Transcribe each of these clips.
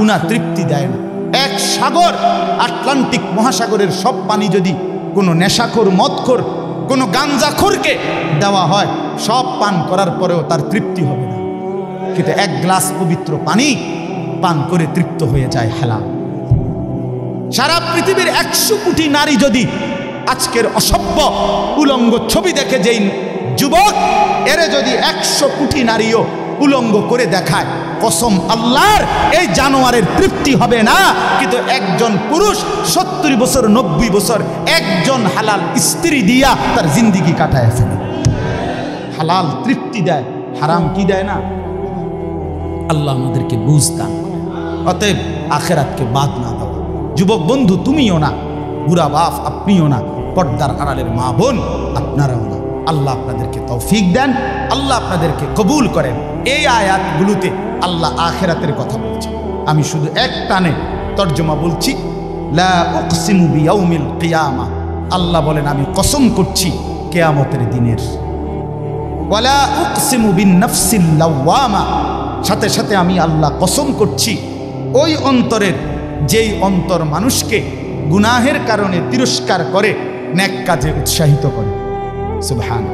গুনাহ তৃপ্তি দেয় না। এক সাগর, আটলান্টিক মহাসাগরের সব পানি যদি কোনো নেশাখোর, মদখোর, কোনো গাঞ্জাখোরকে দেওয়া হয়, সব পান করার পরেও তার তৃপ্তি হবে না, কিন্তু এক গ্লাস পবিত্র পানি পান করে তৃপ্ত হয়ে যায় হালাল। সারা পৃথিবীর 100 কোটি নারী যদি আজকের অসভ্য উলঙ্গ ছবি দেখে, যেই যুবক এরে যদি 100 কোটি নারীও উলঙ্গ করে দেখায়, কসম আল্লাহর এই জানোয়ারের তৃপ্তি হবে না। কিন্তু একজন পুরুষ 70 বছর 90 বছর একজন হালাল স্ত্রী দিয়া তার জিন্দিগি কাটায় ফেলে। হালাল তৃপ্তি দেয়, হারাম কি দেয় না। আল্লাহ আমাদেরকে বুঝ দান করেন। অতএব আখেরাতকে বাদ না দাও। যুবক বন্ধু তুমিও না, বুড়া বাপ আপনিও না, পর্দার আড়ালের মা বোন আপনারাও না। আল্লাহ আপনাদেরকে তৌফিক দেন, আল্লাহ আপনাদেরকে কবুল করেন। এই আয়াতগুলোতে আল্লাহ আখেরাতের কথা বলছেন। আমি শুধু এক টানে তর্জমা বলছি। লা উকসিমু বিয়াউমিল কিয়ামা, আল্লাহ বলেন আমি কসম করছি কিয়ামতের দিনের। ওয়ালা উকসিমু বিন-নাফসিল লাওয়ামা, সাথে সাথে আমি আল্লাহ কসম করছি ওই অন্তরের, যেই অন্তর মানুষকে গুনাহের কারণে তিরস্কার করে, নেক কাজে উৎসাহিত করে। সুবহান।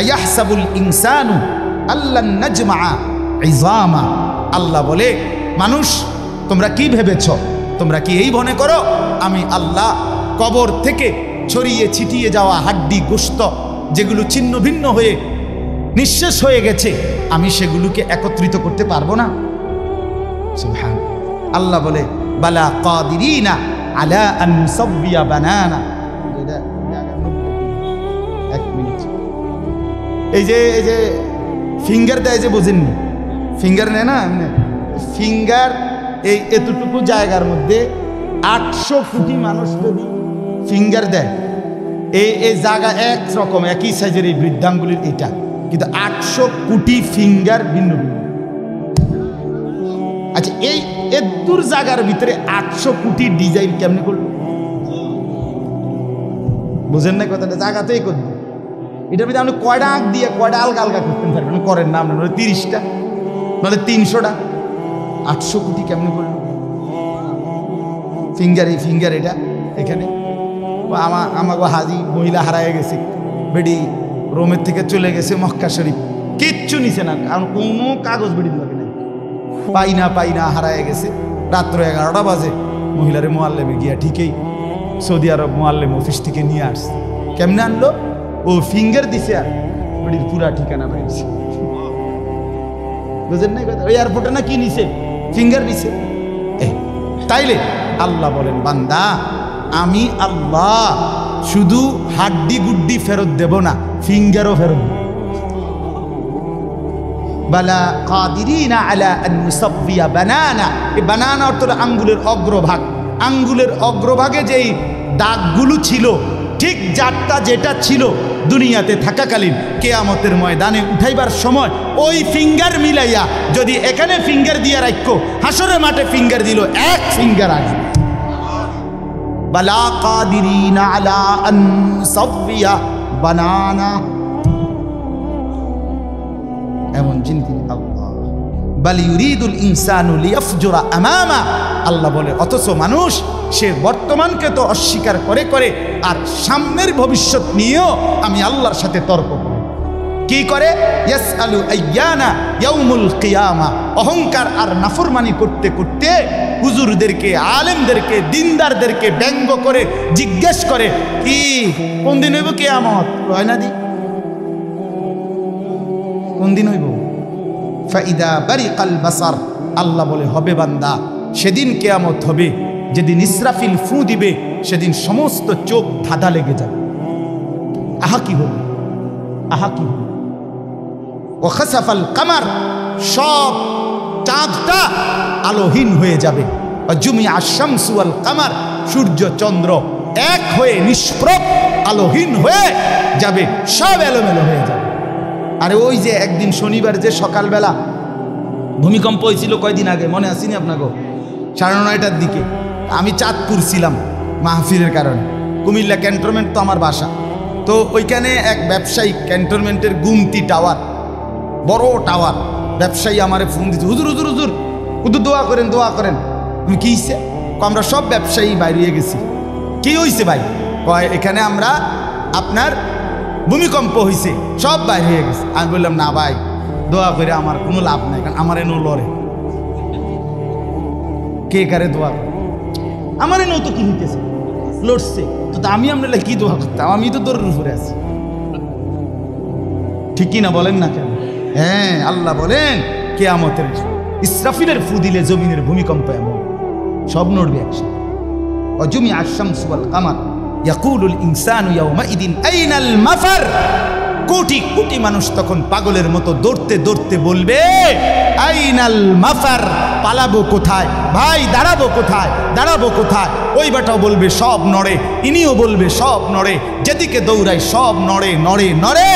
আয়াহসাবুল ইনসানু আল্লান নাজমা ইজামা, আল্লাহ বলে মানুষ তোমরা কি ভেবেছ, তোমরা কি এই মনে করো আমি আল্লাহ কবর থেকে ছড়িয়ে ছিটিয়ে যাওয়া হাড্ডি গোশত যেগুলো ছিন্ন ভিন্ন হয়ে নিঃশেষ হয়ে গেছে, আমি সেগুলোকে একত্রিত করতে পারবো না? সুবহান। আল্লাহ বলে বালা কাদিরিনা আলা আন নুসাব্বিয়া বানানা। এক মিনিট, এই যে ফিঙ্গার দেয় যে, বোঝেননি? ফিঙ্গার নেয় না, ফিঙ্গার এই এতটুকু জায়গার মধ্যে 800 কোটি মানুষ যদি ফিঙ্গার দেয়, এই জায়গা একরকম একই সাইজের এই বৃদ্ধাঙ্গুলির এটা, কিন্তু 800 কোটি ফিঙ্গার ভিন্ন ভিন্ন। আচ্ছা, এই এদুর জায়গার ভিতরে 800 কোটি ডিজাইন কেমনে করল? বুঝেন না কথাটা? জায়গাতেই করবে। এটার ভিতরে আপনি কয়টা আঁক দিয়ে কয়টা আলগা আলগা করতে পারবেন? করেন না আপনার 30টা, নাহলে 300টা। 800 কোটি কেমনে করল? ফিঙ্গার, এই ফিঙ্গার এটা এখানে। আমাকে হাজি মহিলা হারায় গেছে, বেডি রোমের থেকে চলে গেছে মক্কা শরীফ, কিচ্ছু নিছে না, কারণ কোনো কাগজ বেডি লাগে না, পাই না হারায় গেছে। রাত্র 11টা বাজে মহিলারে মোয়াল্লেমে গিয়া ঠিকই সৌদি আরব মোয়াল্লেম অফিস থেকে নিয়ে আসছে। কেমনে আনলো? ও ফিঙ্গার দিছে আর বেডির পুরা ঠিকানা পাইছে। বুঝেন না কথা? ওই এয়ারপোর্টে না কি নিছে? ফিঙ্গার নিছে। তাইলে আল্লাহ বলেন বান্দা আমি আল্লাহ শুধু হাড্ডি গুড্ডি ফেরত দেব না, ফিঙ্গারও ফেরত দেব। বালা কাদিরিনা আলা আন নুসাব্বিয়া বানানা। এই বানানা অর্থ আঙ্গুলের অগ্রভাগ। আঙ্গুলের অগ্রভাগে যেই দাগগুলো ছিল, ঠিক যারটা যেটা ছিল দুনিয়াতে থাকাকালীন, কিয়ামতের ময়দানে উঠাইবার সময় ওই ফিঙ্গার মিলাইয়া যদি এখানে ফিঙ্গার দিয়ে রাখো, হাসরের মাঠে ফিঙ্গার দিল, এক ফিঙ্গার আসবে। বালা কাদিরিনা আলা আন নুসাব্বিয়া বানানা, এমন জিনিস আল্লাহ। বাল ইউরিদুল ইনসানু লিয়াফজুরা আমামা, আল্লাহ বলে অথচ মানুষ সে বর্তমানকে তো অস্বীকার করে করে আর সামনের ভবিষ্যৎ নিয়েও আমি আল্লাহর সাথে তর্ক করি। কি করে? ইয়াসআলু আইয়ানা ইয়াউমুল কিয়ামা। অহংকার আর নাফরমানি করতে করতে হুজুরদেরকে, আলেমদেরকে, দিনদারদেরকে ব্যঙ্গ করে জিজ্ঞেস করে কি কোন দিন হইব কিয়ামত? হয় না দি কোন দিন হইব? ফাইদা বারিকাল বাসার, আল্লাহ বলে হবে বান্দা সেদিন কিয়ামত হবে যেদিন ইসরাফিল ফু দিবে, সেদিন সমস্ত চোখ ধাঁধা লেগে যাবে। আহা কি হবে, আহা কি হবে। ও খাসাফাল কামার, সব চাঁদটা আলোহীন হয়ে যাবে। জুমিআ শামসু ওয়াল কামার, সূর্য চন্দ্র এক হয়ে নিষ্প্রভ আলোহীন হয়ে যাবে, সব এলোমেলো হয়ে যাবে। আরে ওই যে একদিন শনিবার যে সকালবেলা ভূমিকম্প হয়েছিল কয়দিন আগে, মনে আসেনি আপনাকে? 9:30টার দিকে আমি চাঁদপুর ছিলাম মাহফিলের কারণে। কুমিল্লা ক্যান্টনমেন্ট তো আমার বাসা, তো ওইখানে এক ব্যবসায়ী ক্যান্টনমেন্টের গুমতি টাওয়ার, বড় টাওয়ার, ব্যবসায়ী আমারে ফোন দিচ্ছে, হুজুর হুজুর হুজুর শুধু দোয়া করেন দোয়া করেন। তুমি কি হইছে? আমরা সব ব্যবসায়ী বাইরে হয়ে গেছি। কি হইছে ভাই? কয় এখানে আমরা আপনার ভূমিকম্প হয়েছে, সব বাইরে হয়ে গেছে। আমি বললাম না ভাই, দোয়া করে আমার কোনো লাভ নাই, কারণ আমার এনো লড়ে। কে কারে দোয়া করে? আমার এনো তো কি হইতেছে, লড়ছে তো আমি আপনার কি দোয়া করতাম? আমি তো দৌড়ের উপরে আছি। ঠিক কি না বলেন না কেন? হ্যাঁ, আল্লাহ বলেন কিয়ামতের ইসরাফিলের ফু দিলে জমিনের ভূমিকম্প এমন সব নড়বে একসাথে। অজুমি আশ-শামসু ওয়াল কামার ইয়াকুলুল ইনসানু ইয়াওমাইদিন আইনাল মাফার। কোটি কোটি মানুষ তখন পাগলের মতো দৌড়তে দৌড়তে বলবে আইনাল মাফার, পালাবো কোথায় ভাই, দাঁড়াবো কোথায়, দাঁড়াবো কোথায়? ওই বেটাও বলবে সব নড়ে, ইনিও বলবে সব নড়ে, যেদিকে দৌড়ায় সব নড়ে নড়ে নড়ে,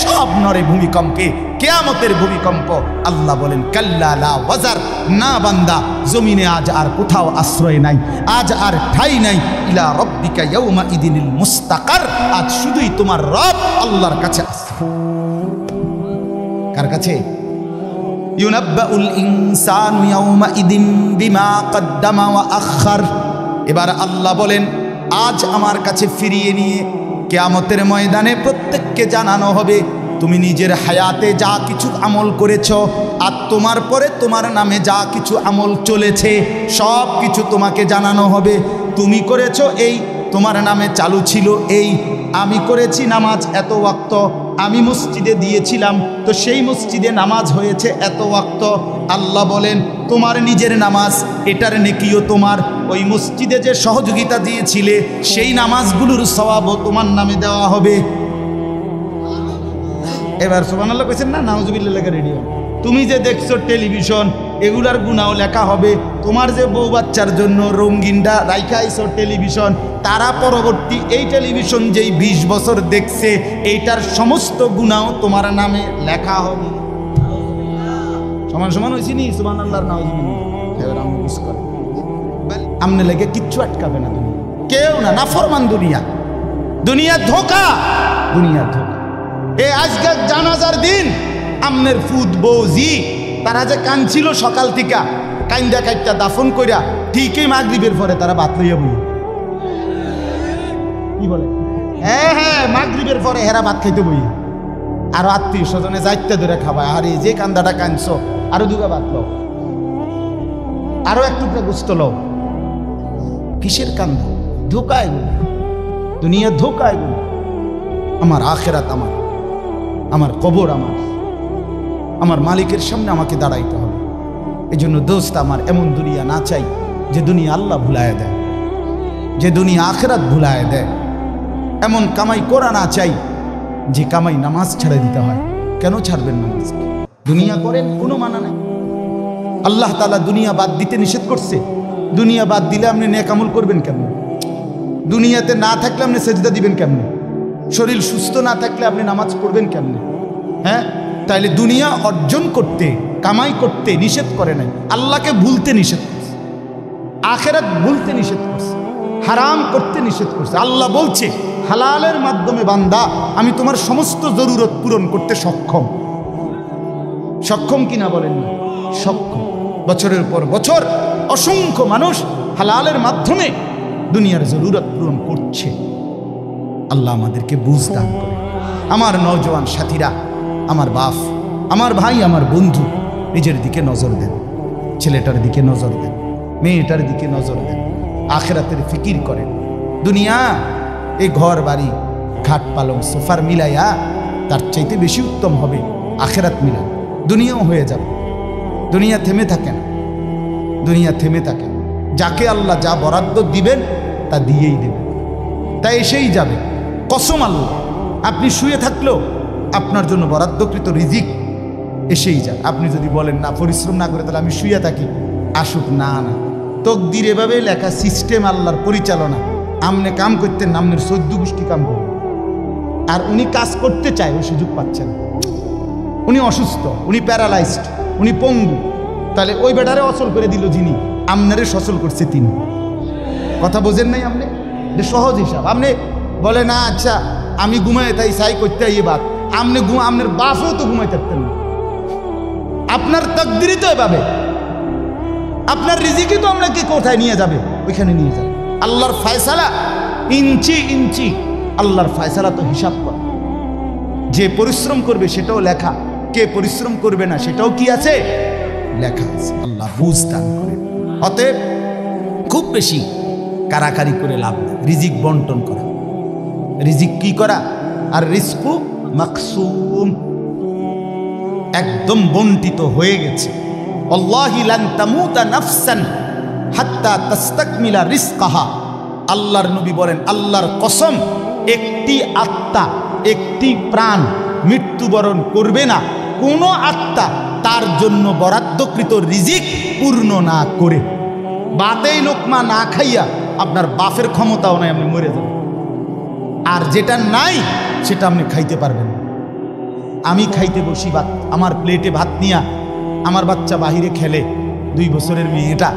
সব নড়ে ভূমিকম্পে, কিয়ামতের ভূমিকম্প। আল্লাহ বলেন কাল্লা লা ওয়াজার, না বান্দা, জমিনে আজ আর কোথাও আশ্রয় নাই, আজ আর ঠাই নাই। ইলা রব্বিকা ইয়াউমা ইদিনিল মুস্তাকার, আজ শুধুই তোমার রব আল্লাহর কাছে আশ্রয়। কার কাছে? ইউনাব্বাউল ইনসানু ইয়াউমা ইদিন বিমা কদ্দামা ওয়া আখার। এবার আল্লাহ বলেন আজ আমার কাছে ফিরিয়ে নিয়ে কিয়ামতের ময়দানে প্রত্যেককে জানানো হবে তুমি নিজের হায়াতে যা কিছু আমল করেছ, আর তোমার পরে তোমার নামে যা কিছু আমল চলেছে সব কিছু তোমাকে জানানো হবে। তুমি করেছো এই, তোমার নামে চালু ছিল এই। আমি করেছি নামাজ এত ওয়াক্ত, আমি মসজিদে দিয়েছিলাম তো সেই মসজিদে নামাজ হয়েছে এত ওয়াক্ত। আল্লাহ বলেন তোমার নিজের নামাজ, এটার নেকিও তোমার। ওই মসজিদে যে সহযোগিতা দিয়েছিলে সেই নামাজগুলোর সওয়াবও তোমার নামে দেওয়া হবে। এবার সুবহানাল্লাহ কইছেন না? নাউজুবিল্লাহ লেখা রেডি। তুমি যে দেখছো টেলিভিশন, এগুলার গুনাও লেখা হবে। তোমার যে বউ বাচ্চার জন্য রঙিনটা রাইখাইছো টেলিভিশন, তারা পরবর্তী এই টেলিভিশন যেই 20 বছর দেখছে এইটার সমস্ত গুনাও তোমার নামে লেখা হবে। সমান সমান হয়েছি নি? সুবহানাল্লাহ, নাউজুবিল্লাহ। এবার আমরা মিস করি, আমনে লেগে কিচ্ছু আটকাবে না দুনিয়া, কেউ না। নাফরমান দুনিয়া, দুনিয়া ধোঁকা, দুনিয়া ধোঁকা। এই আজকে জানাজার দিন আমনের ফুদ বৌজি তারা যে কাঁদছিল সকাল থেকে, কাইন্দা কাইটা দাফন কইরা ঠিকই মাগরিবের পরে তারা ভাত লইয়া বই। কি বলে? হ্যাঁ হ্যাঁ, মাগরিবের পরে হেরা ভাত খাইতে বই। আর আত্মীয় স্বজনে যাইতে ধরে খাবায়, আরে যে কান্দাটা কাঁদছো আরো দুগা ভাত লও, আরো এক টুকরা গোস্ত লও। কিসের কান্দা? ধোকায় গো, দুনিয়া ধোকায় গো। আমার আখেরাত আমার, আমার কবর আমার, আমার মালিকের সামনে আমাকে দাঁড়াইতে হবে। এই জন্য দোস্ত আমার এমন দুনিয়া না চাই যে দুনিয়া আল্লাহ ভুলায় দেয়, যে দুনিয়া আখেরাত ভুলায় দেয়। এমন কামাই করা না চাই যে কামাই নামাজ ছেড়ে দিতে হয়। কেন ছাড়বেন নামাজ? দুনিয়া করেন, কোনো মানা নাই। আল্লাহ তাআলা দুনিয়া বাদ দিতে নিষেধ করছে। দুনিয়া বাদ দিলে আপনি নেক আমল করবেন কেমনে? দুনিয়াতে না থাকলে আপনি সেজদা দিবেন কেমনে? শরীর সুস্থ না থাকলে আপনি নামাজ পড়বেন কেমনে? হ্যাঁ, তাইলে দুনিয়া অর্জন করতে, কামাই করতে নিষেধ করে নাই, আল্লাহকে ভুলতে নিষেধ করছে, আখেরাত ভুলতে নিষেধ করছে, হারাম করতে নিষেধ করছে। আল্লাহ বলছে হালালের মাধ্যমে বান্দা আমি তোমার সমস্ত জরুরত পূরণ করতে সক্ষম। সক্ষম কিনা বলেন না? সক্ষম। বছরের পর বছর অসংখ্য মানুষ হালালের মাধ্যমে দুনিয়ার জরুরত পূরণ করছে। আল্লাহ আমাদেরকে বুঝ দান করে। আমার নওজোয়ান সাথীরা, আমার বাপ, আমার ভাই, আমার বন্ধু, নিজের দিকে নজর দেন, ছেলেটার দিকে নজর দেন, মেয়েটার দিকে নজর দেন, আখেরাতের ফিকির করেন। দুনিয়া এই ঘর বাড়ি খাট পালং সোফার মিলাইয়া তার চাইতে বেশি উত্তম হবে আখেরাত মিলা। দুনিয়াও হয়ে যাবে, দুনিয়া থেমে থাকে না, দুনিয়া থেমে থাকে। যাকে আল্লাহ যা বরাদ্দ দিবেন তা দিয়েই দেবেন, তা এসেই যাবে। কসম আল্লাহ, আপনি শুয়ে থাকলেও আপনার জন্য বরাদ্দকৃত রিজিক এসেই যায়। আপনি যদি বলেন না পরিশ্রম না করে তাহলে আমি শুয়ে থাকি, আসুক। না না, তকদির এভাবে লেখা, সিস্টেম আল্লাহর পরিচালনা। আমনে কাম করতেন, আমনের 14 গোষ্ঠী কাম করবেন। আর উনি কাজ করতে চায়, ওই সুযোগ পাচ্ছেন। উনি অসুস্থ, উনি প্যারালাইজড, উনি পঙ্গু, তাহলে ওই বেটারে অচল করে দিল যিনি, আমনারে সচল করছে তিনি। কথা বোঝেন নাই আপনি? এটা সহজ হিসাব। আপনি বলে না আচ্ছা আমি ঘুমাই তাই সাই করতে এই বাদ, আপনি আপনার বাপও তো ঘুমাই থাকতেন না। আপনার তকদিরই তো এভাবে। আপনার রিজিকই তো আপনাকে কোথায় নিয়ে যাবে, ওইখানে নিয়ে যাবে। আল্লাহর ফয়সালা ইঞ্চি ইঞ্চি, আল্লাহর ফয়সালা তো হিসাব করা। যে পরিশ্রম করবে সেটাও লেখা, কে পরিশ্রম করবে না সেটাও কি আছে, লেখা আছে। আল্লাহ বুঝ দান করে। অতএব খুব বেশি কারাকারি করে লাভ নেই, রিজিক বন্টন করা, রিজিক কি করা, আর রিজকু মাকসুম, একদম বন্টিত হয়ে গেছে। আল্লাহি লান তামুতা নাফসান হাত্তা তাস্তাকমিলা রিজকাহা। আল্লাহর নবী বলেন, আল্লাহর কসম, একটি আত্মা, একটি প্রাণ মৃত্যুবরণ করবে না কোনো আত্মা তার জন্য বরাদ্দকৃত রিজিক পূর্ণ না করে। বাতেই লোকমা না খাইয়া আপনার বাপের ক্ষমতাও নাই, আপনি মরে যাবেন। আর যেটা নাই সেটা আপনি খাইতে পারবেন না। আমি খাইতে বসি ভাত, আমার প্লেটে ভাত নিয়া আমার বাচ্চা বাহিরে খেলে, 2 বছরের মেয়েটা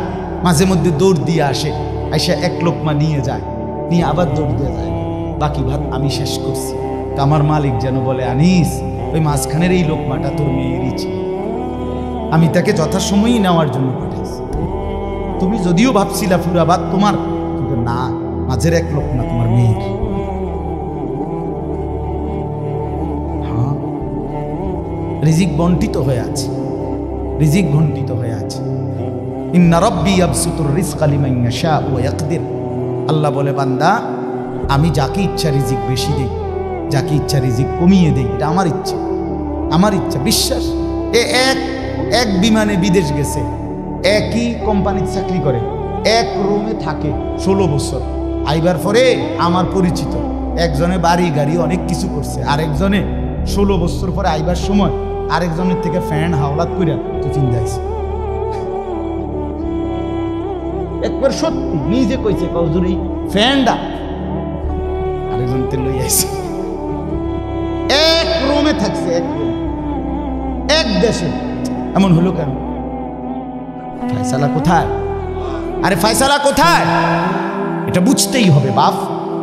মাঝে মধ্যে দৌড় দিয়ে আসে, আইসা এক লোকমা নিয়ে যায়, নিয়ে আবার দৌড় দিয়ে যায়, বাকি ভাত আমি শেষ করছি। তা আমার মালিক যেন বলে, আনিস, ওই মাঝখানের এই লোকমাটা তোর মেয়েরই ছিল, আমি তাকে যথাসময়ই নেওয়ার জন্য পাঠাইছি। তুমি যদিও ভাবছিলা পুরা ভাত তোমার, কিন্তু না, মাঝের এক লোকমা তোমার মেয়ের। হ্যাঁ, রিজিক বন্টিত হয়ে আছে, রিজিক বন্টিত হয়ে আছে। ইন্না রাব্বি ইয়াবসুতুর রিজকা লিমান ইয়াশা ওয়া ইয়াকদির। আল্লাহ বলে, বান্দা, আমি যাকে ইচ্ছা রিজিক বেশি দেই, যাকে ইচ্ছা রিজিক কমিয়ে দেই, এটা আমার ইচ্ছা, আমার ইচ্ছা। বিশ্বাস, এক বিমানে বিদেশ গেছে, একই কোম্পানির চাকরি করে, এক রুমে থাকে 16 বছর। আইবার পরে আমার পরিচিত একজনে বাড়ি গাড়ি অনেক কিছু করছে, আরেকজনে 16 বছর পরে আইবার সময় আরেকজনের থেকে ফ্যান হাওলাত করিয়া তো চিন্তাইছে। একবার সত্যি নিজে কইছে, কৌজুরি ফ্যানটা আরেকজন তে লই আইছে, এক রুমে থাকছে, এক রুমে, এক দেশে। এমন হলো কেন? ফয়সালা কোথায়? আরে ফয়সালা কোথায়? এটা বুঝতেই হবে বাপ,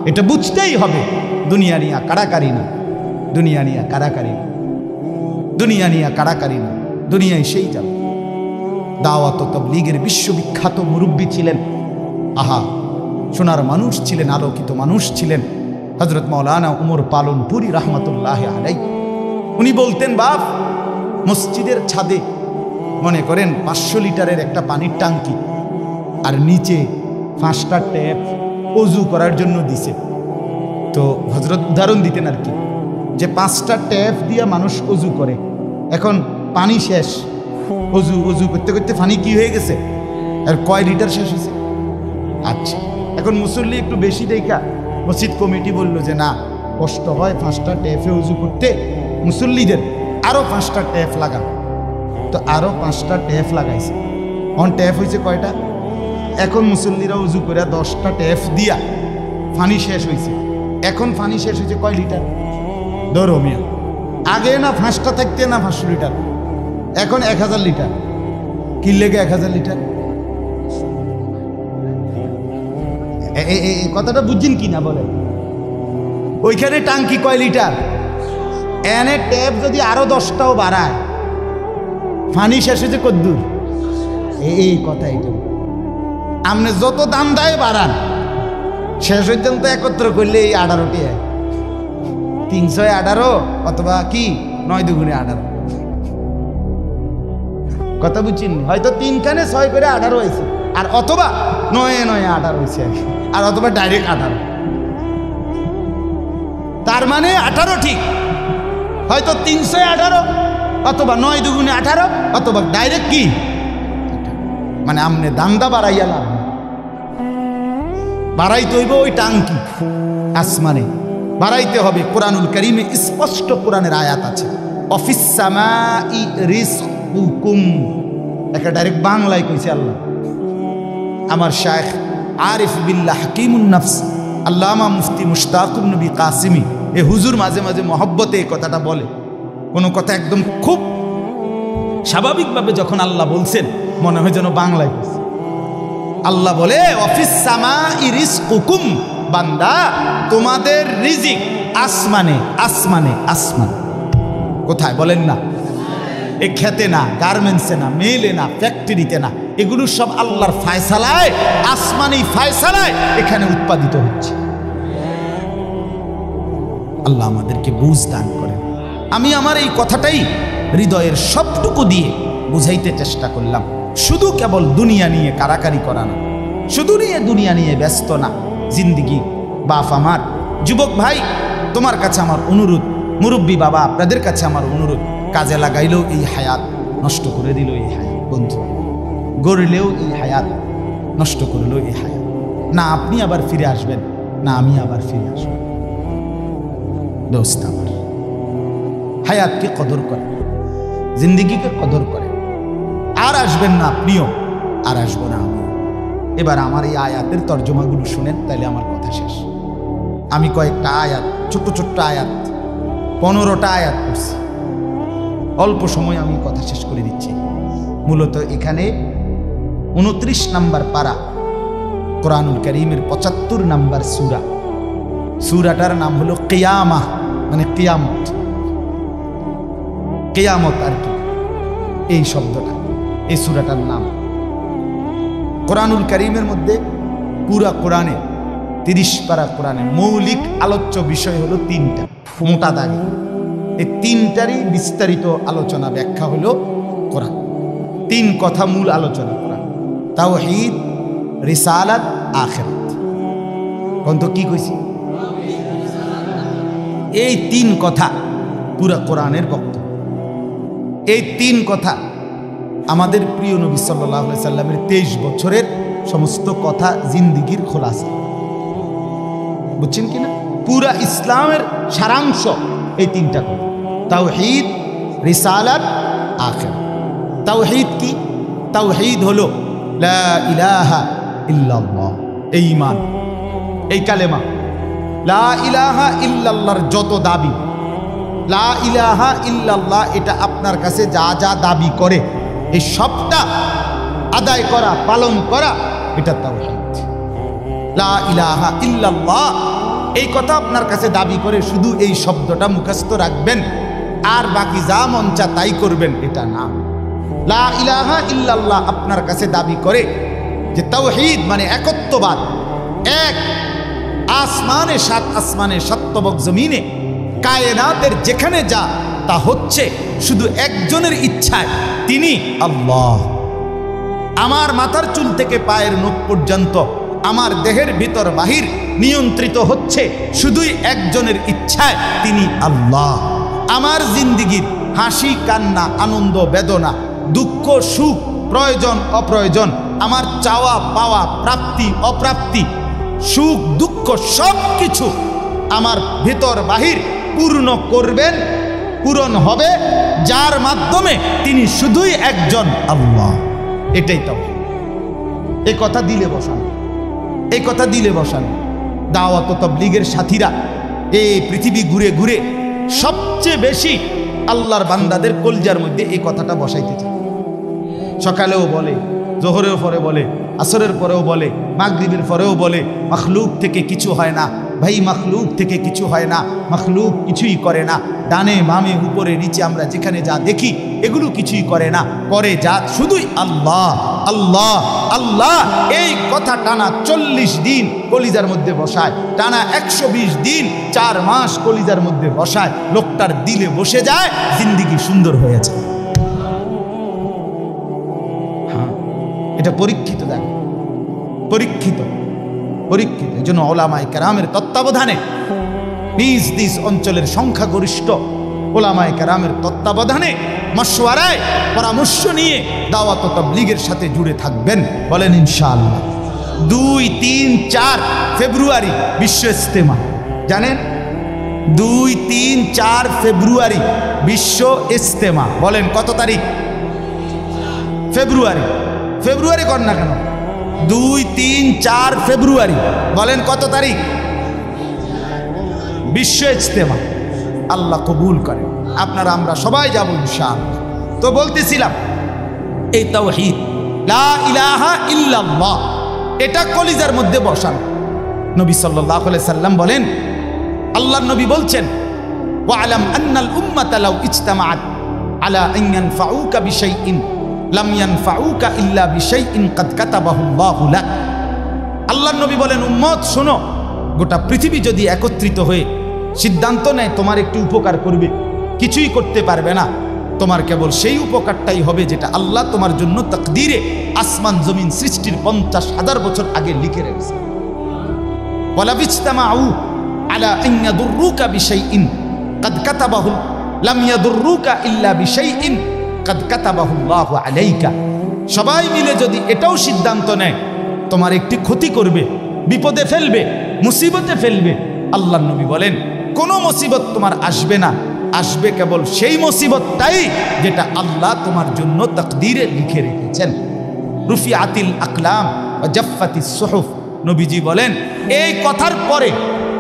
এটা বুঝতেই হবে। দুনিয়া নিয়ে কাড়াকাড়ি না, দুনিয়া নিয়ে কাড়াকাড়ি না, দুনিয়া নিয়ে কাড়াকাড়ি না, দুনিয়ায় সেই যাবে। দাওয়াত ও তাবলীগের বিশ্ববিখ্যাত মুরব্বী ছিলেন, আহা, সোনার মানুষ ছিলেন, আলোকিত মানুষ ছিলেন হযরত মাওলানা উমর পালনপুরি রাহমাতুল্লাহি আলাইহি। উনি বলতেন, বাপ, মসজিদের ছাদে মনে করেন 500 লিটারের একটা পানির ট্যাঙ্কি, আর নিচে 5টা ট্যাপ অজু করার জন্য দিছে। তো হযরত উদাহরণ দিতেন আর কি, যে 5টা ট্যাপ দিয়ে মানুষ অজু করে, এখন পানি শেষ, অজু করতে করতে পানি কি হয়ে গেছে, আর কয় লিটার শেষ হয়েছে। আচ্ছা, এখন মুসল্লি একটু বেশি দেখা মসজিদ কমিটি বলল যে না, কষ্ট হয় 5টা ট্যাপে উজু করতে, মুসল্লিদের আরও 5টা ট্যাপ লাগান। তো আরও 5টা ট্যাপ লাগাইছে। অন ট্যাপ হয়েছে কয়টা? এখন মুসল্লিরা উজু করে 10টা ট্যাপ দিয়া পানি শেষ হয়েছে। এখন পানি শেষ হয়েছে কয় লিটার? ধরো মিয়া, আগে না 5টা থাকতে না 500 লিটার, এখন 1000 লিটার। কি লেগে 1000 লিটার? কথাটা বুঝছেন কি না বলে? ওইখানে টাঙ্কি কয় লিটার, এনে ট্যাপ যদি আরো 10টাও বাড়ায়, পানি শেষ হয়েছে কদ্দুর? এই কথা, এইটা আপনি যত দাম দেয় বাড়ান, শেষ হইতেন তো একত্র করলে এই 18টি 318, অথবা কি 9 দুগুণে 18। কথা বুঝছেন? হয়তো 3 খানে 6 করে 18 হয়েছে, আর অথবা 9 9 18 হয়েছে, আর অথবা ডাইরেক্ট 18। তার মানে 18 ঠিক, হয়তো 318, অথবা 9 দুগুণে 18, অথবা ডাইরেক্ট কি, মানে আমনে দান্দা বাড়াইয়া লাভ, বাড়াইতে হইব ওই টাঙ্কি আসমানে, বাড়াইতে হবে। কোরআনুল কারীমে স্পষ্ট কোরআনের আয়াত আছে, অফিস সামাই রিজকুকুম, একটা ডাইরেক্ট বাংলায় কইছে আল্লাহ। আমার শায়েখ আরিফ বিল্লাহ হাকিমুন নফস আল্লামা মুফতি মুশতাকুর নবী কাসিমি, এ হুজুর মাঝে মাঝে মহব্বতে এই কথাটা বলে। কোনো কথা একদম খুব স্বাভাবিকভাবে যখন আল্লাহ বলছেন, মনে হয় যেন বাংলায় বলছে। আল্লাহ বলে, অফিস সামাই রিজকুকুম, বান্দা, তোমাদের রিজিক আসমানে, আসমানে, আসমান। কোথায় বলেন না? এ খেতে না, গার্মেন্টসে না, মেলে না, ফ্যাক্টরিতে না, এগুলো সব আল্লাহর ফায়সালায়, আসমানি ফায়সালায় এখানে উৎপাদিত হচ্ছে। আল্লাহ আমাদেরকে বুঝ দান করেন। আমি আমার এই কথাটাই হৃদয়ের সবটুকু দিয়ে বুঝাইতে চেষ্টা করলাম। শুধু কেবল দুনিয়া নিয়ে কারাকারি করা না, শুধু দুনিয়া নিয়ে ব্যস্ত না। জিন্দিগি বাপ আমার, যুবক ভাই তোমার কাছে আমার অনুরোধ, মুরব্বী বাবা আপনাদের কাছে আমার অনুরোধ, কাজে লাগাইলেও এই হায়াত, নষ্ট করে দিল এই হায়াত। বন্ধু গড়লেও এই হায়াত, নষ্ট করলেও এই হায়াত। না আপনি আবার ফিরে আসবেন, না আমি আবার ফিরে আসব। দোস্ত আমার, হায়াতকে কদর করে, জিন্দিগিকে কদর করে। আর আসবেন না আপনিও, আর আসবো না আমি। এবার আমার এই আয়াতের তর্জমাগুলো শুনেন, তাইলে আমার কথা শেষ। আমি কয়েকটা আয়াত, ছোট্ট ছোট্ট আয়াত, 15টা আয়াত পড়ছি। অল্প সময় আমি কথা শেষ করে দিচ্ছি। মূলত এখানে 29 নম্বর পারা, কোরআনুল কারীমের 75 নম্বর সূরা। সূরাটার নাম হলো কিয়ামা, মানে কিয়ামত। কিয়ামত আর কি, এই শব্দটা, এই সূরাটার নাম। কোরআনুল কারীমের মধ্যে পুরা কোরআনে 30 পারা কোরআনে মৌলিক আলোচ্য বিষয় হলো 3টা, মোটা দাগে। এই 3টারই বিস্তারিত আলোচনা ব্যাখ্যা হলো কোরআন। 3 কথা মূল আলোচনা কোরআন: তাওহীদ, রিসালাত, আখিরাত। কোন তো কি কইছি? এই 3 কথা পুরা কোরআনের বক্তব্য। এই 3 কথা আমাদের প্রিয় নবী সাল্লাল্লাহু আলাইহি সাল্লামের 23 বছরের সমস্ত কথা, জিন্দিগির খোলাসা। বুঝছেন কিনা? পুরা ইসলামের সারাংশ এই 3টা কথা: তাওহীদ, রিসালাত, আখিরাত। তাওহীদ কি? তাওহীদ হলো লা ইলাহা ইল্লাল্লাহ, এই ঈমান, এই কালেমা। লা ইলাহা ইল্লাল্লাহর যত দাবি, লা ইলাহা ইল্লাল্লাহ এটা আপনার কাছে যা যা দাবি করে এই সবটা আদায় করা, পালন করা, এটা তাওহীদ। লা ইলাহা ইল্লাল্লাহ এই কথা আপনার কাছে দাবি করে শুধু এই শব্দটা মুখস্থ রাখবেন আর বাকি যা মন চা তাই করবেন, এটা না। লা ইলাহা ইল্লাল্লাহ আপনার কাছে দাবি করে যে তাওহীদ মানে একত্ববাদ। এক আসমানে, 7 আসমানে, 7 তবক জমিনে, কায়নাতের যেখানে যা তা হচ্ছে শুধু একজনের ইচ্ছায়, তিনি আল্লাহ। আমার মাথার চুল থেকে পায়ের নখ পর্যন্ত, আমার দেহের ভিতর বাহির নিয়ন্ত্রিত হচ্ছে শুধুই একজনের ইচ্ছায়, তিনি আল্লাহ। আমার জিন্দিগির হাসি কান্না, আনন্দ বেদনা, দুঃখ সুখ, প্রয়োজন অপ্রয়োজন, আমার চাওয়া পাওয়া, প্রাপ্তি অপ্রাপ্তি, সুখ দুঃখ সব কিছু আমার ভিতর বাহির পূর্ণ করবেন, পূরণ হবে যার মাধ্যমে, তিনি শুধুই একজন আল্লাহ। এটাই তো এই কথা দিলে বসানো, এই কথা দিলে বসানো। দাওয়াত ও তাবলীগের সাথীরা এই পৃথিবী ঘুরে ঘুরে সবচেয়ে বেশি আল্লাহর বান্দাদের কলজার মধ্যে এই কথাটা বসাইতে চায়। সকালেও বলে, জোহরের পরে বলে, আসরের পরেও বলে, মাগরিবের পরেও বলে, মাখলুক থেকে কিছু হয় না ভাই, মাখলুক থেকে কিছু হয় না, মাখলুক কিছুই করে না। ডানে বামে উপরে নিচে আমরা যেখানে যা দেখি এগুলো কিছুই করে না, করে যা শুধুই আল্লাহ আল্লাহ আল্লাহ। এই কথা টানা 40 দিন কলিজার মধ্যে বসায়, টানা 120 দিন 4 মাস কলিজার মধ্যে বসায়, লোকটার দিলে বসে যায়, জিন্দিগি সুন্দর হয়েছে। হ্যাঁ, এটা পরীক্ষিত, দেখ পরীক্ষিত, পরীক্ষিত। এই জন্য ওলামায়ে কেরামের তত্ত্বাবধানে, নিজ নিজ অঞ্চলের সংখ্যাগরিষ্ঠ ওলামায়ে কেরামের তত্ত্বাবধানে, মশওয়ারায়, পরামর্শ নিয়ে দাওয়াত ও তাবলীগের সাথে জুড়ে থাকবেন। বলেন ইনশাআল্লাহ। 2, 3, 4 ফেব্রুয়ারি বিশ্ব ইজতেমা, জানেন? 2, 3, 4 ফেব্রুয়ারি বিশ্ব ইজতেমা। বলেন কত তারিখ? ফেব্রুয়ারি। ফেব্রুয়ারি কর না কেন? 2, 3, 4 ফেব্রুয়ারি। বলেন কত তারিখ? বিশ্ব ইজতেমা। আল্লাহ কবুল করেন। আপনারা আমরা সবাই যাব ইনশাআল্লাহ। তো বলতেছিলাম, এই তাওহীদ লা ইলাহা ইল্লাল্লাহ এটা কলিজার মধ্যে বসানো। নবী সাল্লাল্লাহু আলাইহি সাল্লাম বলেন, আল্লাহর নবী বলছেন, ওয়ালাম আন্নাল উম্মাতা লাউ ইজতামাআত আলা আন ইয়ানফাউকা বিশাইইন লাম ইয়ানফাউকা ইল্লা বিশাইইন কাদ কাতাবাহুল্লাহু লাক। আল্লাহর নবী বলেন, উম্মত শোনো, গোটা পৃথিবী যদি একত্রিত হয়ে সিদ্ধান্ত নেয় তোমার একটু উপকার করবে, কিছুই করতে পারবে না। তোমার কেবল সেই উপকারটাই হবে যেটা আল্লাহ তোমার জন্য তাকদীরে আসমান জমিন সৃষ্টির 50,000 বছর আগে লিখে রেখেছে। ওয়ালা বিজতামাউ আলা আন ইয়াদুররুকা বিশাইইন কাদ কাতাবাহু লাম ইয়াদুররুকা ইল্লা বিশাইইন কাদ কাতাবাহুল্লাহু আলাইকা। সবাই মিলে যদি এটাও সিদ্ধান্ত নেয় তোমার একটি ক্ষতি করবে, বিপদে ফেলবে, মুসিবতে ফেলবে, আল্লাহর নবী বলেন কোনো মুসিবত তোমার আসবে না, আসবে কেবল সেই মুসিবতটাই যেটা আল্লাহ তোমার জন্য তাকদীরে লিখে রেখেছেন। রুফিআতিল আকলাম ওয়া জাফফাতিস সুহুফ। নবীজি বলেন এই কথার পরে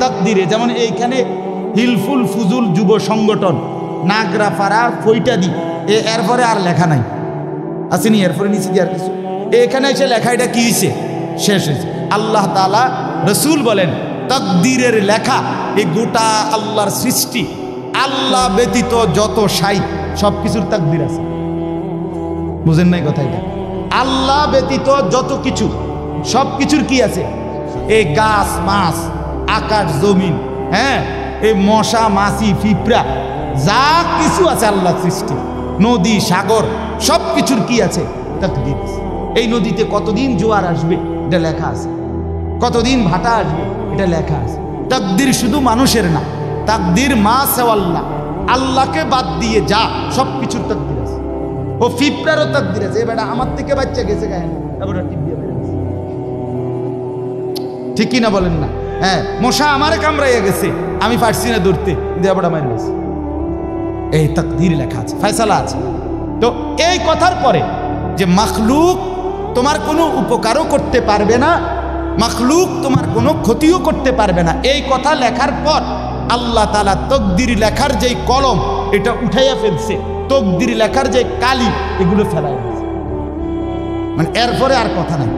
তাকদীরে, যেমন এইখানে হিলফুল ফুজুল যুব সংগঠন নাগরাপাড়া ফইটাদি, এরপরে আর লেখা নাই, আসেনি, এরপরে নিচে দিয়ে আর কিছু, এখানে এসে লেখা এটা কি হয়েছে, শেষ হয়েছে। আল্লাহ তাআলা রসুল বলেন তাকদীরের লেখা এই গোটা আল্লাহর সৃষ্টি, আল্লাহ ব্যতীত যত সাই সব কিছুর তাকদীর আছে। বুঝেন নাই কথা? এটা আল্লাহ ব্যতীত যত কিছু সব কিছুর কি আছে, এই গাছ মাছ আকাশ জমিন, হ্যাঁ, এই মশা মাছি পিঁপড়া যা কিছু আছে আল্লাহ সৃষ্টি, নদী সাগর সব কিছুর কি আছে, তাকদীর আছে। এই নদীতে কতদিন জোয়ার আসবে এটা লেখা আছে, কতদিন ভাটা আসবে এটা লেখা আছে। তাকদীর শুধু মানুষের না, তাকদীর মা সেওয়াল্লাহ, আল্লাহকে বাদ দিয়ে যা সব কিছুর তাকদীর আছে। ও পিঁপড়ারও তাকদীর আছে, এবার আমার থেকে বাচ্চা গেছে গায়ে না, এবার টিপ দিয়ে বের হয়েছে, ঠিক কিনা বলেন না? হ্যাঁ, মশা আমারে কামড়াইয়া গেছে, আমি পারছি না ধরতে, দেবটা মারি গেছে, এই তাকদীর লেখা আছে, ফয়সালা আছে। তো এই কথার পরে যে মাখলুক তোমার কোনো উপকারও করতে পারবে না, মাখলুক তোমার কোনো ক্ষতিও করতে পারবে না, এই কথা লেখার পর আল্লাহ তাআলা তাকদীর লেখার যেই কলম এটা উঠাইয়া ফেলছে, তাকদীর লেখার যে কালি এগুলো ফেলাইয়া ফেলছে, মানে এরপরে আর কথা নাই।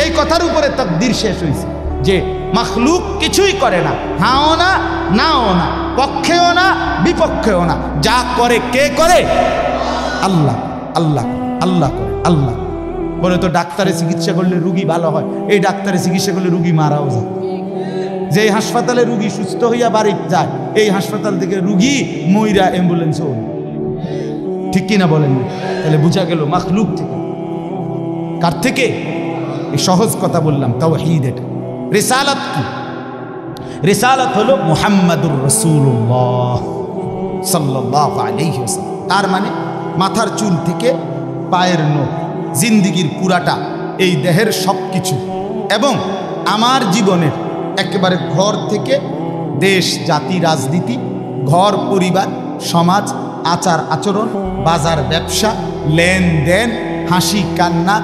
এই কথার উপরে তাকদীর শেষ হয়েছে যে মাখলুক কিছুই করে না, হাও না নাও না, পক্ষেও না বিপক্ষেও না, যা করে কে করে? আল্লাহ। আল্লাহ আল্লাহ করে, আল্লাহ। বলে তো ডাক্তারে চিকিৎসা করলে রুগী ভালো হয়, এই ডাক্তারে চিকিৎসা করলে রুগী মারাও যায়। যে হাসপাতালে রুগী সুস্থ হইয়া বাড়ি যায়, এই হাসপাতাল থেকে রুগী মইরা অ্যাম্বুলেন্সও, ঠিক কিনা বলেন? তাহলে বুঝা গেল মাখলুক থেকে। কার থেকে? এই সহজ কথা বললাম, তাওহীদ। এটা রিসালাত কি? রিসালাত হলো মুহাম্মাদুর রাসূলুল্লাহ সাল্লাল্লাহু আলাইহি ওয়াসাল্লাম। তার মানে মাথার চুল থেকে পায়ের নখ, জিন্দিগির পুরাটা, এই দেহের সব কিছু, এবং আমার জীবনের একেবারে ঘর থেকে দেশ জাতি রাজনীতি, ঘর পরিবার সমাজ, আচার আচরণ, বাজার ব্যবসা, লেনদেন, হাসি কান্না,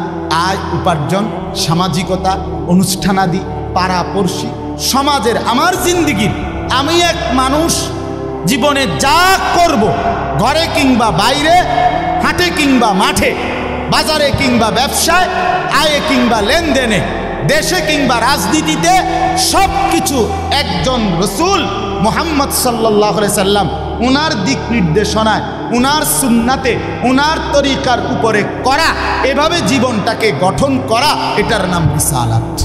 আয় উপার্জন, সামাজিকতা, অনুষ্ঠানাদি, পাড়াপড়শি, সমাজের আমার জিন্দিগির, আমি এক মানুষ জীবনে যা করব, ঘরে কিংবা বাইরে, হাটে কিংবা মাঠে, বাজারে কিংবা ব্যবসায়, আয়ে কিংবা লেনদেনে, দেশে কিংবা রাজনীতিতে, সব কিছু একজন রসুল মুহাম্মদ সাল্লাল্লাহু আলাইহি সাল্লাম উনার দিক নির্দেশনায়, উনার সুন্নাতে, উনার তরিকার উপরে করা, এভাবে জীবনটাকে গঠন করা, এটার নাম রিসালাত।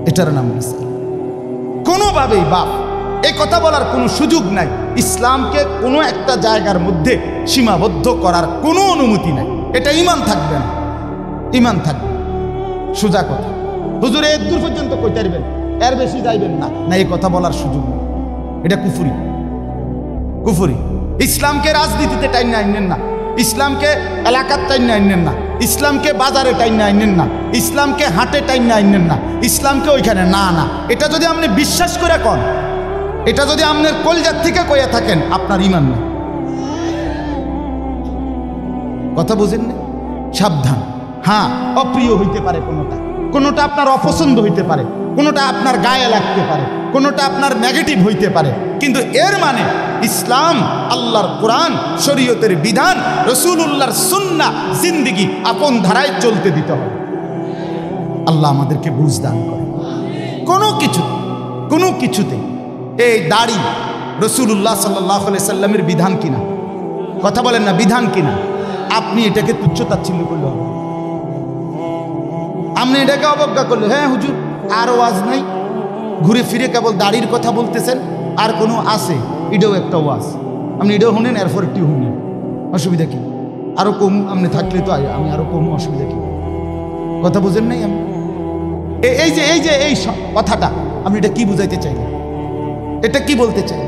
এটার নাম রিসালাত। কোনোভাবেই বাপ এই কথা বলার কোনো সুযোগ নাই, ইসলামকে কোনো একটা জায়গার মধ্যে সীমাবদ্ধ করার কোনো অনুমতি নাই। এটা ঈমান থাকবে না, ঈমান থাকবে। সোজা কথা, হুজুর এর দূর পর্যন্ত কইতে পারবেন, এর বেশি যাইবেন না, না, এই কথা বলার সুযোগ নেই। এটা কুফরি, কুফরি। ইসলামকে রাজনীতিতে টাইনে আইনেন না, ইসলামকে এলাকার টাইনে আইনেন না, ইসলামকে বাজারে টাইনে আইনেন না, ইসলামকে হাটে টাইনে আইনেন না, ইসলামকে ওইখানে না, না। এটা যদি আপনি বিশ্বাস করে কন, এটা যদি আপনার কলজার থেকে কইয়া থাকেন, আপনার ঈমান নেই। কথা বুঝেন না? সাবধান। হ্যাঁ, অপ্রিয় হইতে পারে কোনোটা, কোনোটা আপনার অপছন্দ হইতে পারে, কোনোটা আপনার গায়ে লাগতে পারে, কোনোটা আপনার নেগেটিভ হইতে পারে, কিন্তু এর মানে ইসলাম, আল্লাহর কোরআন, শরীয়তের বিধান, রাসূলুল্লাহর সুন্নাহ, জিন্দেগি আপন ধারায় চলতে দিতে হবে। আল্লাহ আমাদেরকে বুঝ দান করে। কোনো কিছুতে এই দাড়ি রাসূলুল্লাহ সাল্লাল্লাহু আলাইহি সাল্লামের বিধান কিনা? কথা বলেন না, বিধান কিনা? আপনি এটাকে তুচ্ছ তাচ্ছিল্য করলে হবে, আপনি এটাকে অবজ্ঞা করলে হ্যাঁ হুজুর আর ওয়াজ নাই, ঘুরে ফিরে কেবল দাড়ির কথা বলতেছেন, আর কোনো আছে এটাও একটা ওয়াজ, আপনি এটাও শুনেন এরপর একটু শুনেন, অসুবিধা কি? আরো কম আপনি থাকলে তো আমি আরো কম, অসুবিধা কি? কথা বুঝেন নাই? আমি এই কথাটা আপনি এটা কি বুঝাইতে চাইলেন, এটা কি বলতে চাই?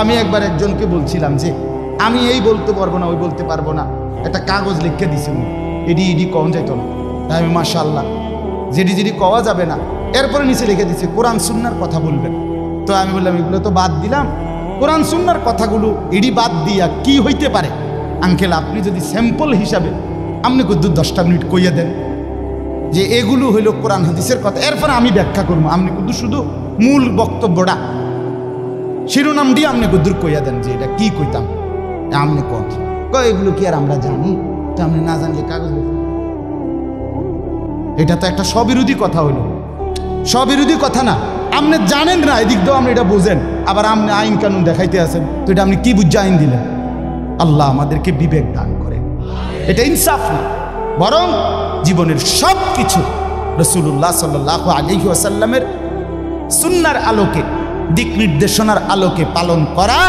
আমি একবার একজনকে বলছিলাম যে আমি এই বলতে পারবো না, ওই বলতে পারবো না, একটা কাগজ লিখে দিছে ইডি কম যাইতো না, তাই আমি মাশাআল্লাহ যেটি কওয়া যাবে না, এরপরে নিচে লিখে দিছে কোরআন সুন্নাহর কথা বলবেন। তো আমি বললাম এগুলো তো বাদ দিলাম, কোরআন সুন্নাহর কথাগুলো ইডি বাদ দিয়া কি হইতে পারে? আঙ্কেল আপনি যদি স্যাম্পল হিসাবে আপনি কিন্তু 10টা মিনিট কইয়া দেন যে এগুলো হইল কোরআন হাদিসের কথা, এরপরে আমি ব্যাখ্যা করবো, আপনি কিন্তু শুধু মূল বক্তব্যটা শিরোনাম দিয়ে আপনি গুদ্দুর কইয়া দেন যে এটা কি কইতাম, আপনি এগুলো কি আর আমরা জানি? তো আপনি না জানলে কাগজ, এটা তো একটা স্ববিরোধী কথা হইল, স্ববিরোধী কথা না, আপনি জানেন না এদিক দিয়েও আপনি এটা বুঝেন, আবার আপনি আইন কানুন দেখাইতে আছেন, তো এটা আপনি কি বুঝে আইন দিলেন? আল্লাহ আমাদেরকে বিবেক দান করেন, এটা ইনসাফ না, বরং জীবনের সব কিছু রাসূলুল্লাহ সাল্লাল্লাহু আলাইহি ওয়াসাল্লামের সুন্নাহর আলোকে, দিক নির্দেশনার আলোকে পালন করা,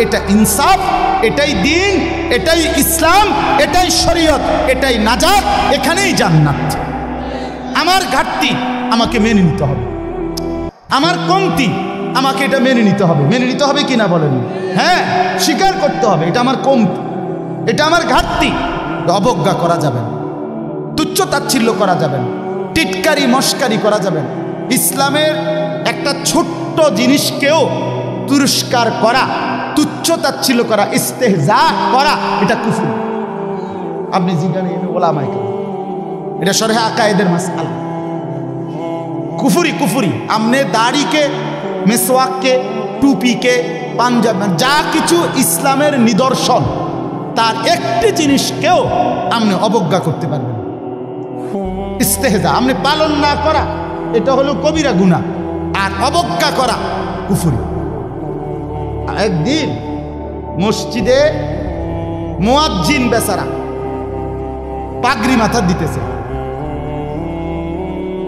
এটা ইনসাফ, এটাই দ্বীন, এটাই ইসলাম, এটাই শরীয়ত, এটাই নাজাত, এখানেই জান্নাত। আমার ঘাটতি আমাকে মেনে নিতে হবে, আমার কমতি আমাকে এটা মেনে নিতে হবে, মেনে নিতে হবে কিনা বলেন? হ্যাঁ, স্বীকার করতে হবে এটা আমার কমতি, এটা আমার ঘাটতি। অবজ্ঞা করা যাবে না, তুচ্ছ তাচ্ছিল্য করা যাবে না, টিটকারি মস্কারি করা যাবে না। ইসলামের একটা ছোট্ট জিনিসকেও তিরস্কার করা, তুচ্ছ তাচ্ছিল্য করা, ইস্তেহজা করা, এটা কুফর। আপনি জিজ্ঞাসা ওলামায়ে কেরাম, এটা শরহে আকায়েদের মাসআলা, কুফরি। আমনে দাড়িকে, মেসওয়াককে, টুপিকে, পাঞ্জাব, যা কিছু ইসলামের নিদর্শন, তার একটি জিনিসকেও আপনি অবজ্ঞা করতে পারবেন। ইস্তেহজা আপনি পালন না করা, এটা হলো কবিরা গুনাহ, আর অবজ্ঞা করা কুফরি। একদিন মসজিদে মুয়াজ্জিন বেচারা পাগড়ি মাথা দিতেছে,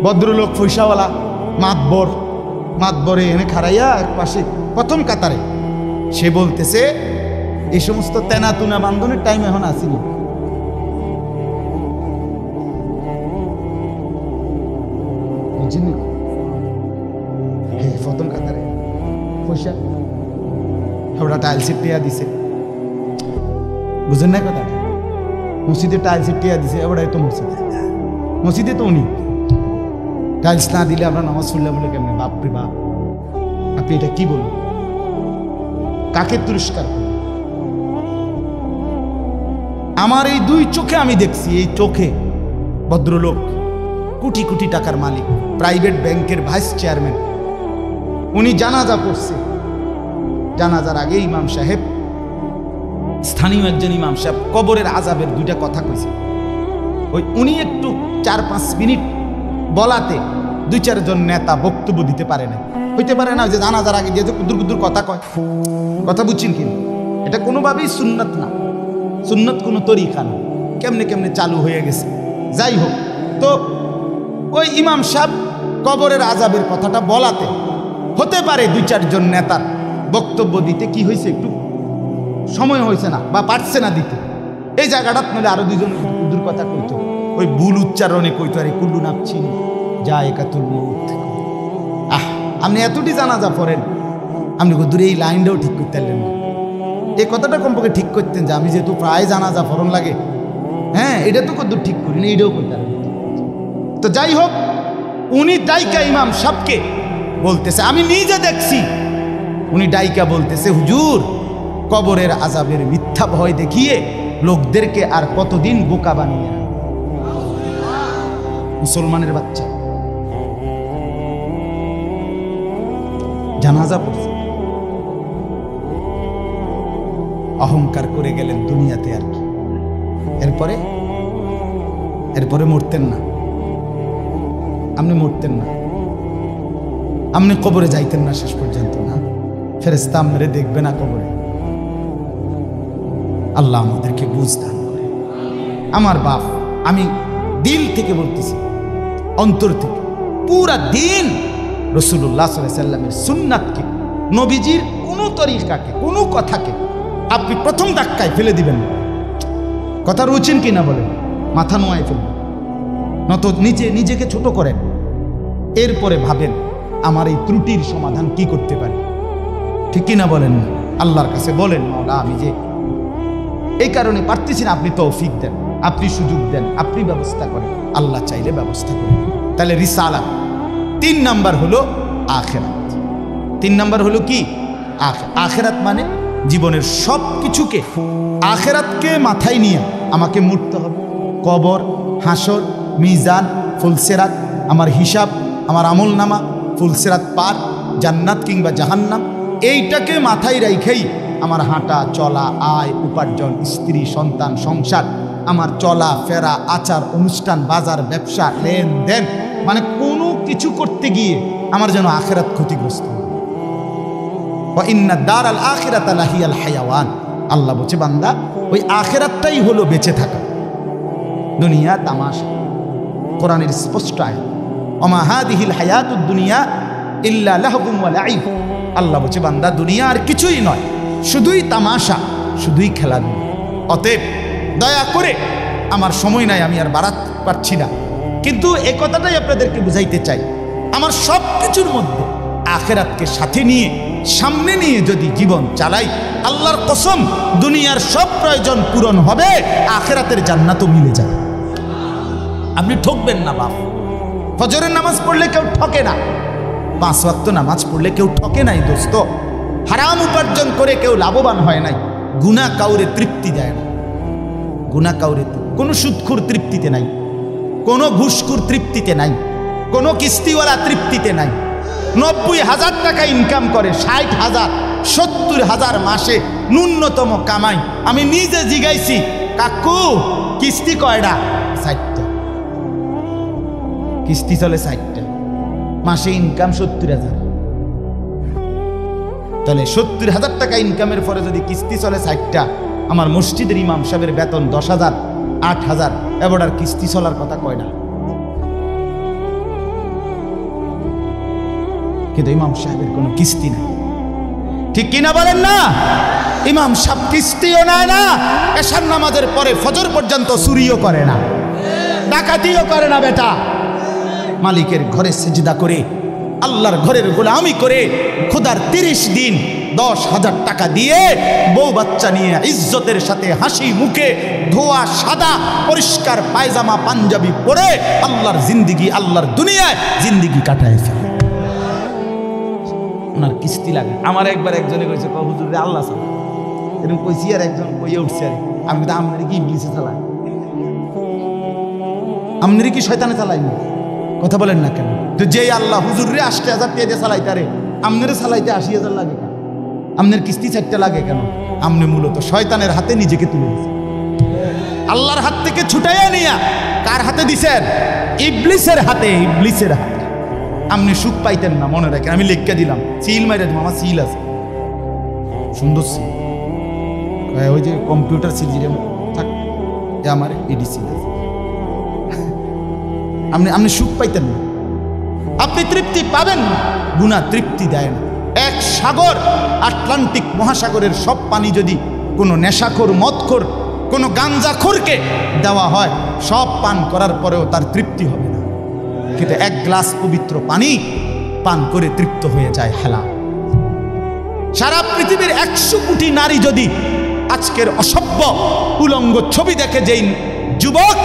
ভদ্রলোক পয়সাওয়ালা মাতবরে এনে খাড়াইয়া এক পাশে প্রথম কাতারে, সে বলতেছে এই সমস্ত তেনাতুনা বান্ধনের টাইম এখন আসেনি। প্রথম কাতারে পয়সা ওটা টাইলসের টিয়া দিছে, বুঝেন না কথা? মসজিদে টাইলসের টিয়া দিছে, ওটাই তো মসজিদে তো উনি টাইলস না দিলে আমরা নামাজ পড়লাম বলে কেমনি? বাপরে বাপ, আপনি এটা কি বলুন? কাকে তিরস্কার করুন? আমার এই দুই চোখে আমি দেখছি, এই চোখে ভদ্রলোক কোটি কোটি টাকার মালিক, প্রাইভেট ব্যাংকের ভাইস চেয়ারম্যান, উনি জানাজা পড়ছে। জানাজার আগে ইমাম সাহেব, স্থানীয় একজন ইমাম সাহেব কবরের আযাবের দুইটা কথা কইছে। ওই উনি একটু 4-5 মিনিট বলাতে 2-4 নেতা বক্তব্য দিতে পারে না। হইতে পারে না যে জানাজার আগে দিয়ে কুদুর কথা কয়, কথা বুঝছেন কি? এটা কোনোভাবেই সুন্নত না, সুন্নত কোনো তরিকা না, কেমনে চালু হয়ে গেছে। যাই হোক, তো ওই ইমাম সাহেব কবরের আযাবের কথাটা বলাতে হতে পারে 2-4 নেতার বক্তব্য দিতে কি হয়েছে, একটু সময় হয়েছে না বা পারছে না দিতে। এই জায়গাটা নইলে আরো 2জন কুদুর কথা কইতো, ওই ভুল উচ্চারণে কইতো, আরে কুল্লু নাফসিন যায়কাতুল মউত। আপনি এতটি জানাজা পড়েন, আপনি কুদুর এই লাইনটাও ঠিক করতে পারলেন না। এই কথাটা কমপক্ষে ঠিক করতেন যে আমি যেহেতু প্রায় জানাজা ফরন লাগে, হ্যাঁ এটা তো কুদুর ঠিক করি না, এইটাও কইতে পারেন। তো যাই হোক, উনি ডাইকা ইমাম সাহেবকে বলতেছে, আমি নিজে দেখছি, উনি ডাইকা বলতেছে, হুজুর কবরের আযাবের মিথ্যা ভয় দেখিয়ে লোকদেরকে আর কতদিন বোকা বানিয়ে মুসলমানের বাচ্চা জানাজা পড়ছে, অহংকার করে গেলেন দুনিয়াতে আর কি। এরপরে মরতেন না, আপনি মরতেন না, আপনি কবরে যাইতেন না শেষ পর্যন্ত না, ফেরেশতা আপনারে দেখবে না কবরে। আল্লাহ আমাদেরকে বুঝ দান করে। আমার বাপ, আমি দিল থেকে বলতেছি, অন্তর থেকে, পুরা দিন রাসূলুল্লাহ সাল্লাল্লাহু আলাইহি সাল্লামের সুন্নাতকে, নবীজির কোনো তরিকাকে, কোনো কথাকে আপনি প্রথম ধাক্কায় ফেলে দিবেন না। কথা রুচেন কিনা বলেন, মাথা নোয়ায় ফেলবেন, নত নিজেকে ছোট করেন, এরপরে ভাবেন আমার এই ত্রুটির সমাধান কি করতে পারি। ঠিক কিনা বলেন না? আল্লাহর কাছে বলেন, মাওলা আমি যে এই কারণে পারতেছি না, আপনি তৌফিক দেন, আপনি সুযোগ দেন, আপনি ব্যবস্থা করেন। আল্লাহ চাইলে ব্যবস্থা করেন। তাহলে রিসালাত। 3 নাম্বার হলো আখিরাত। 3 নাম্বার হলো কি? আখিরাত মানে জীবনের সব কিছুকে, আখিরাতকে মাথায় নিয়ে আমাকে মরতে হবে। কবর, হাসর, মিজান, ফুলসিরাত, আমার হিসাব, আমার আমলনামা, ফুলসিরাত পার, জান্নাত কিংবা জাহান্নাম, এইটাকে মাথায় রেখেই আমার হাঁটা চলা, আয় উপার্জন, স্ত্রী সন্তান, সংসার, আমার চলা ফেরা, আচার অনুষ্ঠান, বাজার ব্যবসা, লেনদেন, মানে কোনো কিছু করতে গিয়ে আমার যেন আখিরাত ক্ষতিগ্রস্ত হয়। ওয়া ইন্না দারাল আখিরাতা লাহিয়াল হায়াওয়ান। আল্লাহ বলছে বান্দা, ওই আখিরাতটাই হলো বেঁচে থাকা। দুনিয়া তামাশা। কোরআনের স্পষ্ট আয়াত, ওমা হাদিহিল হায়াতুদ দুনিয়া ইল্লা লাহবুম ওয়া লাইব। আল্লাহ বলছে বান্দা, দুনিয়া আর কিছুই নয়, শুধুই তামাশা, শুধুই খেলাধুলা। অতএব দয়া করে, আমার সময় নাই, আমি আর বাড়াতে পারছি না, কিন্তু এই কথাটাই আপনাদেরকে বুঝাইতে চাই, আমার সব কিছুর মধ্যে আখিরাতকে সাথে নিয়ে, সামনে নিয়ে যদি জীবন চালাই, আল্লাহর কসম দুনিয়ার সব প্রয়োজন পূরণ হবে, আখিরাতের জান্নাতও মিলে যাবে। আপনি ঠকবেন না বাপ। ফজরের নামাজ পড়লে কেউ ঠকে না, 5 ওয়াক্ত নামাজ পড়লে কেউ ঠকে নাই দোস্ত। হারাম উপার্জন করে কেউ লাভবান হয় নাই। গুনাহ কাউরে তৃপ্তি দেয় না, গুনাহ কাউরে, কোনো সুদখোর তৃপ্তিতে নাই, কোনো ঘুষখোর তৃপ্তিতে নাই, কোনো কিস্তিওয়ালা তৃপ্তিতে নাই। 90,000 টাকা ইনকাম করে, 60,000, 70,000 মাসে ন্যূনতম কামাই। আমি নিজে জিগাইছি, কাকু কিস্তি কয়টা? 60টা। কিস্তি চলে 60টা, মাসে ইনকাম 70,000। তাহলে 70,000 টাকা ইনকামের পরে যদি কিস্তি চলে 60টা, আমার মসজিদের ইমাম সাহেবের বেতন 10,000, 8,000, এবার আর কিস্তি চলার কথা কয় না। কিন্তু ইমাম সাহেবের কোনো কিস্তি নাই। ঠিক কিনা বলেন না? ইমাম সাহেব কিস্তিও নেয় না, এশার নামাজের পরে ফজর পর্যন্ত চুরিও করে না, ডাকাতিও করে না। বেটা মালিকের ঘরে সেজদা করে, আল্লাহর ঘরের গোলামি করে, খোদার 30 দিন 10,000 টাকা দিয়ে বউ বাচ্চা নিয়ে ইজ্জতের সাথে হাসি মুখে, ধোয়া সাদা পরিষ্কার পায়জামা পাঞ্জাবি পরে আল্লাহর জিন্দিগি, আল্লাহর দুনিয়ায় জিন্দিগি কাটায় ফেলে। ওনার কিস্তি লাগে। আমার একবার একজনে কইছে, হুজুর রে আল্লাহ চালা, এরকম কইছি, আর একজন কইয়ে উঠছে, আর আমি তো আপনার কি ইবলিসে চালাই, আপনার কি শয়তানে চালাইনি? কথা বলেন না কেন? তো যেই আল্লাহ হুজুর রে 80,000 টাকা দিয়ে চালাইতে, আরে আপনার চালাইতে 80,000 লাগে কেন? আপনার কিস্তি 4টা লাগে কেন? আপনি মূলত শয়তানের হাতে নিজেকে তুলে দিয়েছেন। আল্লাহর হাত থেকে ছুটাইয়া নিয়া কার হাতে দিছেন? ইবলিসের হাতে, ইবলিসের হাতে। আপনি সুখ পাইতেন না, মনে রাখেন। আমি লিখকে দিলাম, সিল মাইরা দিলাম, আমার সিল আছে, সুন্দর সিল, ওই যে কম্পিউটার সিল যেরকম থাক, আমার এডি সিল আছে। আপনি সুখ পাইতেন না, আপনি তৃপ্তি পাবেন না। গুনাহ তৃপ্তি দেয় না। এক সাগর, আটলান্টিক মহাসাগরের সব পানি যদি কোনো নেশাখোর, মদখোর, কোনো গাঞ্জাখোরকে দেওয়া হয়, সব পান করার পরেও তার তৃপ্তি হবে না। কিন্তু 1 গ্লাস পবিত্র পানি পান করে তৃপ্ত হয়ে যায় হালাল। সারা পৃথিবীর 100 কোটি নারী যদি আজকের অসভ্য উলঙ্গ ছবি দেখে, যেই যুবক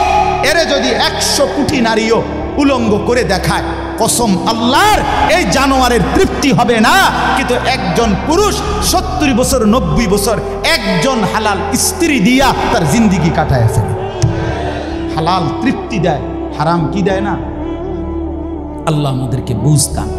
এরে যদি 100 কোটি নারীও উলঙ্গ করে দেখায়, কসম আল্লাহর, এই জানোয়ারের তৃপ্তি হবে না। কিন্তু একজন পুরুষ 70 বছর 90 বছর একজন হালাল স্ত্রী দিয়া তার জিন্দিগি কাটায় ফেলে। হালাল তৃপ্তি দেয়, হারাম কি দেয় না? আল্লাহ আমাদেরকে বুঝ দান।